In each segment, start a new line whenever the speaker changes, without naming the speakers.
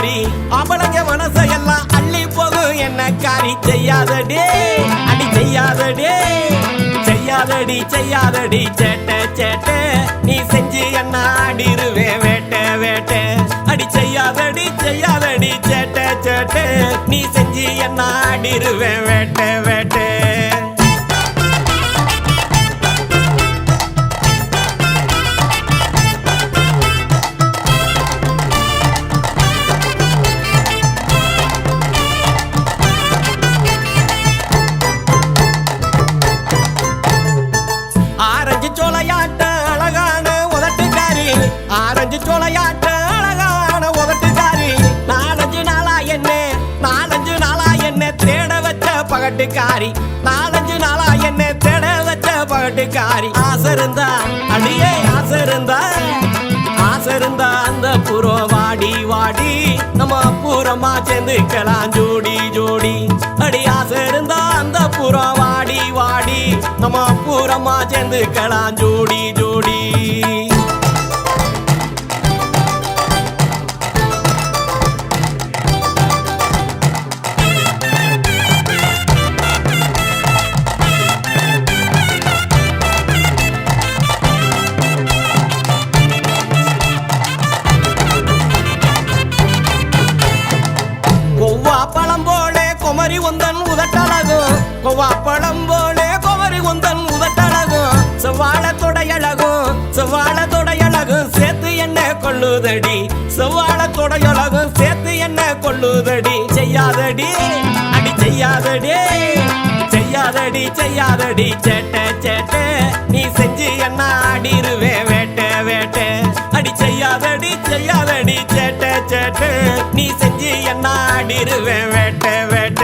காரி அவளங்க மனசையெல்லாம் அள்ளி போகும் என்ன காரி செய்யாதடி அடி செய்யாதடி செய்யாதடி செய்யாதடி சேட்ட சேட்ட நீ செஞ்சு என்ன ஆடிருவே வேட்ட வேட்ட அடி செய்யாதடி செய்யாதடி சேட்ட சேட்ட நீ செஞ்சு என்ன ஆடிருவே வேட்ட வேட்ட ஆரஞ்சு சோலையாட்ட அழகான உதட்டுக்காரி ஆரஞ்சு சோலையாட்ட அழகான உதட்டுக்காரி நாலஞ்சு நாளா என்ன தேட வச்ச பகட்டுக்காரி நாலஞ்சு நாளா என்ன தேட வச்ச பகட்டுக்காரி ஆசை இருந்தா அடியே ஆசை இருந்தா அந்த புறம் வாடி வாடி நம்ம பூரமா சேர்ந்துக்கலாம் ஜோடி ஜோடி அடி ஆசை இருந்தா அந்த புறம் வாடி வாடி நம்ம பூரமா சேர்ந்துக்கலாம் ஜோடி ஜோடி பழம் போலே குமரி உந்தன் உதட்டழகும் கொவ்வா பழம் போலே குமரி உந்தன் உதட்டழகும் செவ்வாழ தொடையழகும் சேர்த்து என்ன கொள்ளுதடி செவ்வாழ தொடையழகும் சேர்த்து என்ன கொள்ளுதடி செய்யாதடி அடி செய்யாதடி செய்யாதடி செய்யாதடி சேட்ட சேட்ட நீ செஞ்சு என்ன ஆடிருவே வேட்ட வேட்ட அடி செய்யாதடி செய்யாதடி சேட்ட சேட்ட நீ செஞ்சு என்ன ஆடிருவே வேட்ட வேட்ட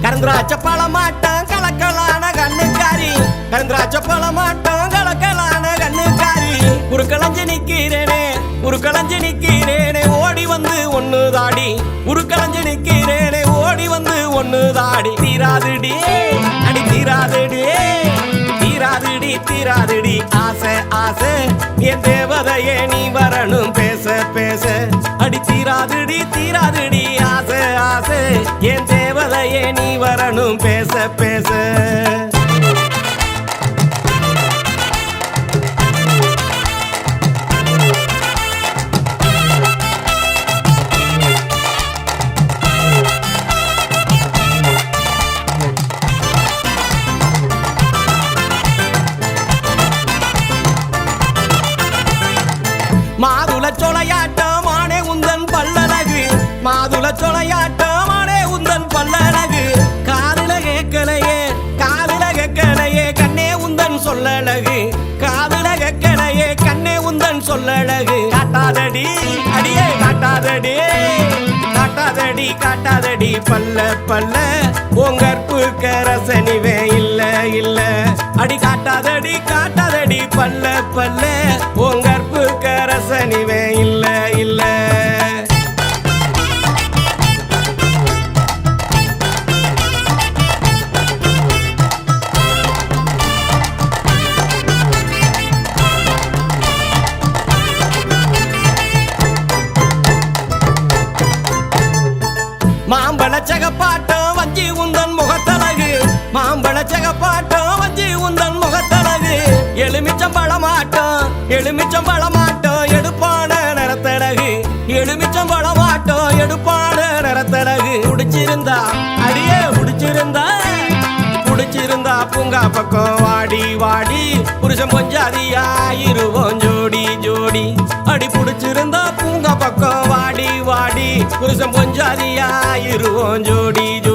கருந்திராட்ச பழமாட்டம் கலக்கலான கண்ணுக்காரி கருந்திராட்ச பழமாட்டம் கலக்கலான கண்ணுக்காரி உருக்களஞ்சு நிக்கிறேனே ஓடி வந்து ஒண்ணு தாடி உருக்களஞ்சு நிக்கிறேனே ஓடி வந்து ஒண்ணு தாடி தீராதுடி அடி தீராதுடி தீராதுடி தீராதுடி ஆசை ஆசை என் தேவதையே நீ வரணும் பேச பேச அடி தீராதுடி தீராதுடி ஆசை ஆசை என் தேவதையே நீ வரணும் பேச பேச மாதுள சோலையாட்டம் ஆனே உந்தன் பல்லழகு மாதுள சோலையாட்டம் ஆனே உந்தன் பல்லழகு காதுல கேட்கலையே கண்ணே உந்தன் சொல்லழகு காதுல கேட்கலையே கண்ணே உந்தன் சொல்லழகு காட்டாதடி அடியே காட்டாதடி காட்டாதடி காட்டாதடி பல்ல பல்ல உங்கற்பு கரசனிவே இல்ல இல்ல அடி காட்டாதடி காட்டாதடி பல்ல பல்ல உங்கற்பு கரசனிவே இல்ல இல்ல மாம்பழ சகப்பாட்டம் வஞ்சி உந்தன் முகத்தழகு மாம்பழ சகப்பாட்டம் வஞ்சி உந்தன் முகத்தழகு எலுமிச்சம்பழமாட்டம் எடுப்பான நிறத்தழகு எலுமிச்சம்பழமாட்டம் எடுப்பான நிறத்தழகு பிடிச்சிருந்தா அடியே பிடிச்சிருந்தா பூங்கா பக்கம் வாடி வாடி புருஷன் பொஞ்சாதியாயிருவோம் ஜோடி ஜோடி அடி பிடிச்சிருந்தா பூங்கா பக்கம் வாடி வாடி புருஷன் பொஞ்சாதியாயிருவோம் ஜோடி ஜோடி